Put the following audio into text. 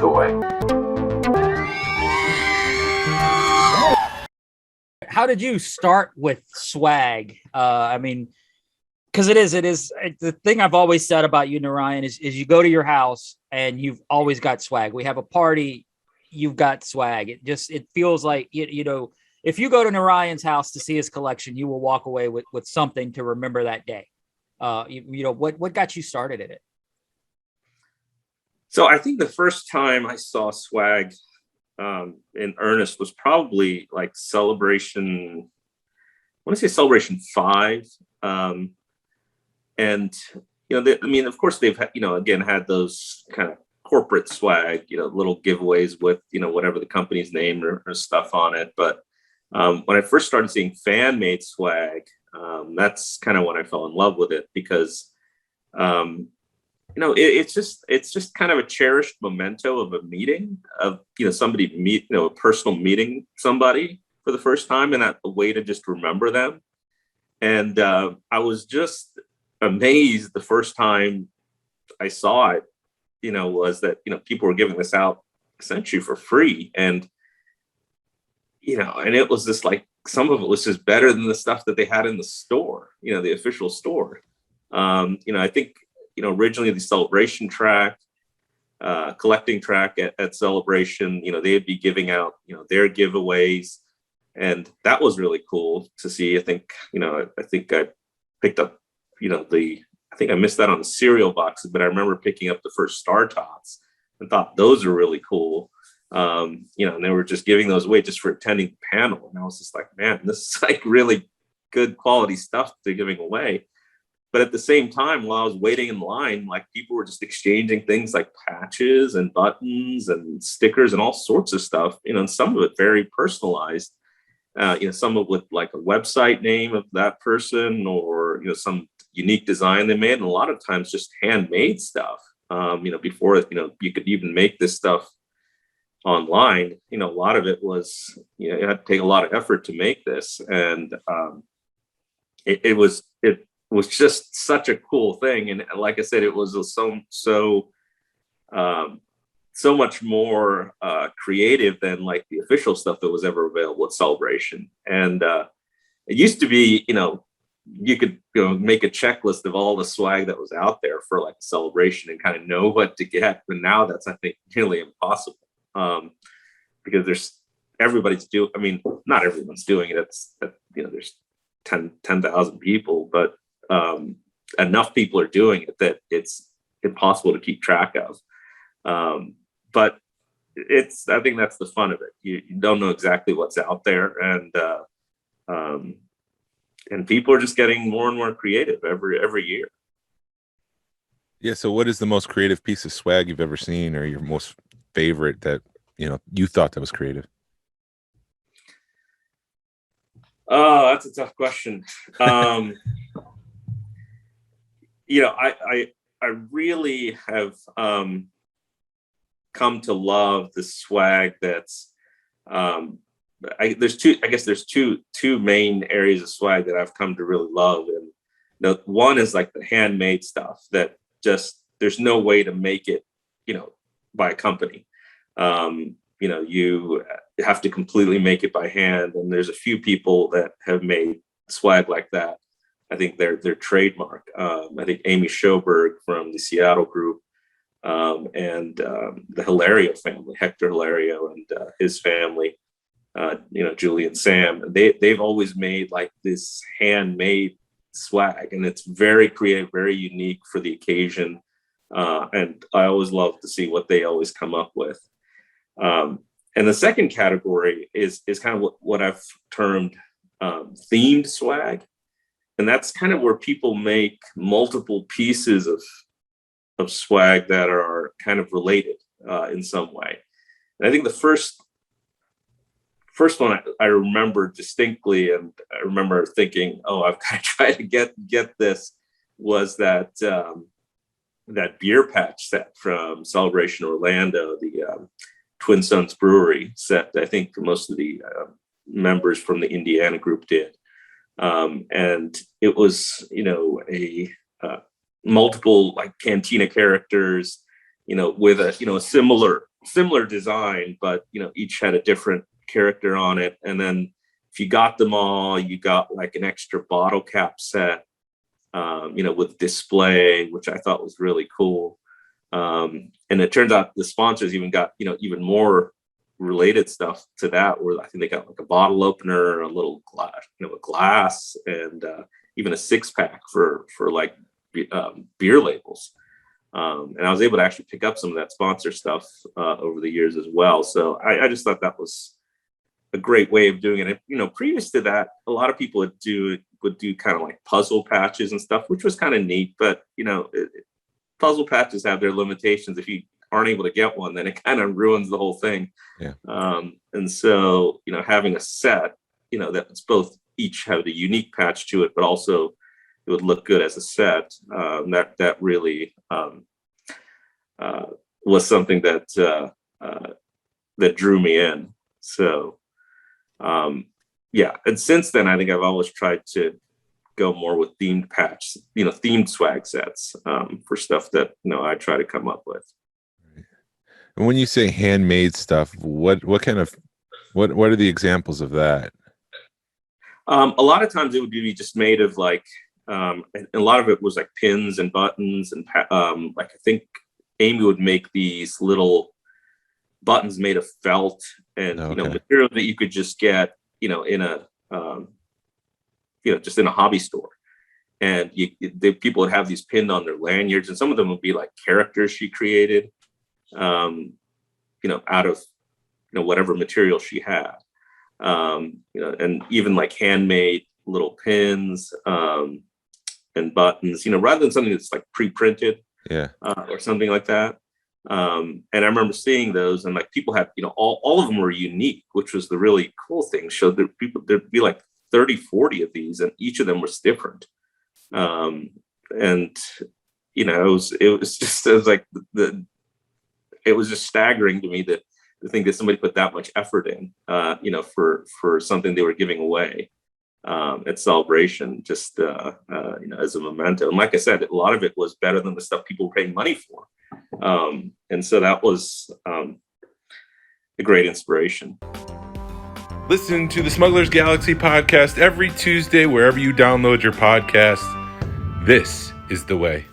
toy. How did you start with swag? I mean, because it is the thing I've always said about you, Narayan, is you go to your house and you've always got swag. We have a party, you've got swag. It feels like, if you go to Narayan's house to see his collection, you will walk away with something to remember that day. What got you started in it? So I think the first time I saw swag in earnest was probably like Celebration. I want to say Celebration 5. And, of course they've had, again, had those kind of corporate swag, little giveaways with, whatever the company's name or stuff on it. But when I first started seeing fan made swag, that's kind of when I fell in love with it, because, it's just kind of a cherished memento of a meeting of, somebody a personal meeting somebody for the first time, and a way to just remember them. And I was just amazed the first time I saw it, was that, people were giving this out essentially for free. And, and it was just like, some of it was just better than the stuff that they had in the store, the official store. I think, originally the Celebration track, collecting track at Celebration, they'd be giving out, their giveaways. And that was really cool to see. I think I picked up, I think I missed that on the cereal boxes, but I remember picking up the first Star Tots and thought those are really cool. And they were just giving those away just for attending the panel. And I was just like, man, this is like really good quality stuff they're giving away. But at the same time, while I was waiting in line, like people were just exchanging things like patches and buttons and stickers and all sorts of stuff, and some of it very personalized. Some of it with like a website name of that person, or, some unique design they made. And a lot of times just handmade stuff, before, you could even make this stuff online. A lot of it was, it had to take a lot of effort to make this. And it was just such a cool thing. And like I said, it was so much more creative than like the official stuff that was ever available at Celebration. And it used to be, you could make a checklist of all the swag that was out there for like Celebration and kind of know what to get. But now that's, I think, nearly impossible, because not everyone's doing it. There's 10,000 people, but enough people are doing it that it's impossible to keep track of. But I think that's the fun of it. You don't know exactly what's out there, and people are just getting more and more creative every year. Yeah. So what is the most creative piece of swag you've ever seen, or your most favorite that, you thought that was creative? Oh, that's a tough question. I really have come to love the swag that's there's two main areas of swag that I've come to really love. And one is like the handmade stuff that just, there's no way to make it, by a company. You have to completely make it by hand. And there's a few people that have made swag like that. I think they're trademark. I think Amy Schoberg from the Seattle group, and the Hilario family, Hector Hilario and his family, Julie and Sam, they've always made like this handmade swag, and it's very creative, very unique for the occasion. And I always love to see what they always come up with. And the second category is kind of what I've termed themed swag. And that's kind of where people make multiple pieces of swag that are kind of related in some way. And I think the first one I remember distinctly, and I remember thinking, oh, I've got to try to get this, was that beer patch set from Celebration Orlando, the Twin Suns Brewery set. I think most of the members from the Indiana group did. And it was, a multiple like cantina characters, with a similar similar design, but each had a different character on it. And then if you got them all, you got like an extra bottle cap set, with display, which I thought was really cool. And it turns out the sponsors even got even more related stuff to that, where I think they got like a bottle opener, a little glass, a glass, and even a 6-pack for like beer labels. And I was able to actually pick up some of that sponsor stuff over the years as well. So I just thought that was a great way of doing it. And, previous to that, a lot of people would do kind of like puzzle patches and stuff, which was kind of neat. But, puzzle patches have their limitations. If you aren't able to get one, then it kind of ruins the whole thing. Yeah. And so, having a set, that's both each have a unique patch to it, but also it would look good as a set. That really was something that drew me in. So, and since then, I think I've always tried to go more with themed patch, themed swag sets for stuff that I try to come up with. And when you say handmade stuff, what are the examples of that? A lot of times it would be just made of like, and a lot of it was like pins and buttons and like I think Amy would make these little buttons made of felt and material that you could just get in a just in a hobby store, and people would have these pinned on their lanyards, and some of them would be like characters she created out of whatever material she had, and even like handmade little pins and buttons, rather than something that's like pre-printed or something like that. And I remember seeing those, and like people had, all of them were unique, which was the really cool thing. Showed that there'd be like 30, 40 of these, and each of them was different. And it was just staggering to me that to think that somebody put that much effort in, for something they were giving away at Celebration, just as a memento. And like I said, a lot of it was better than the stuff people were paying money for. And so that was a great inspiration. Listen to the Smuggler's Galaxy podcast every Tuesday, wherever you download your podcast. This is the way.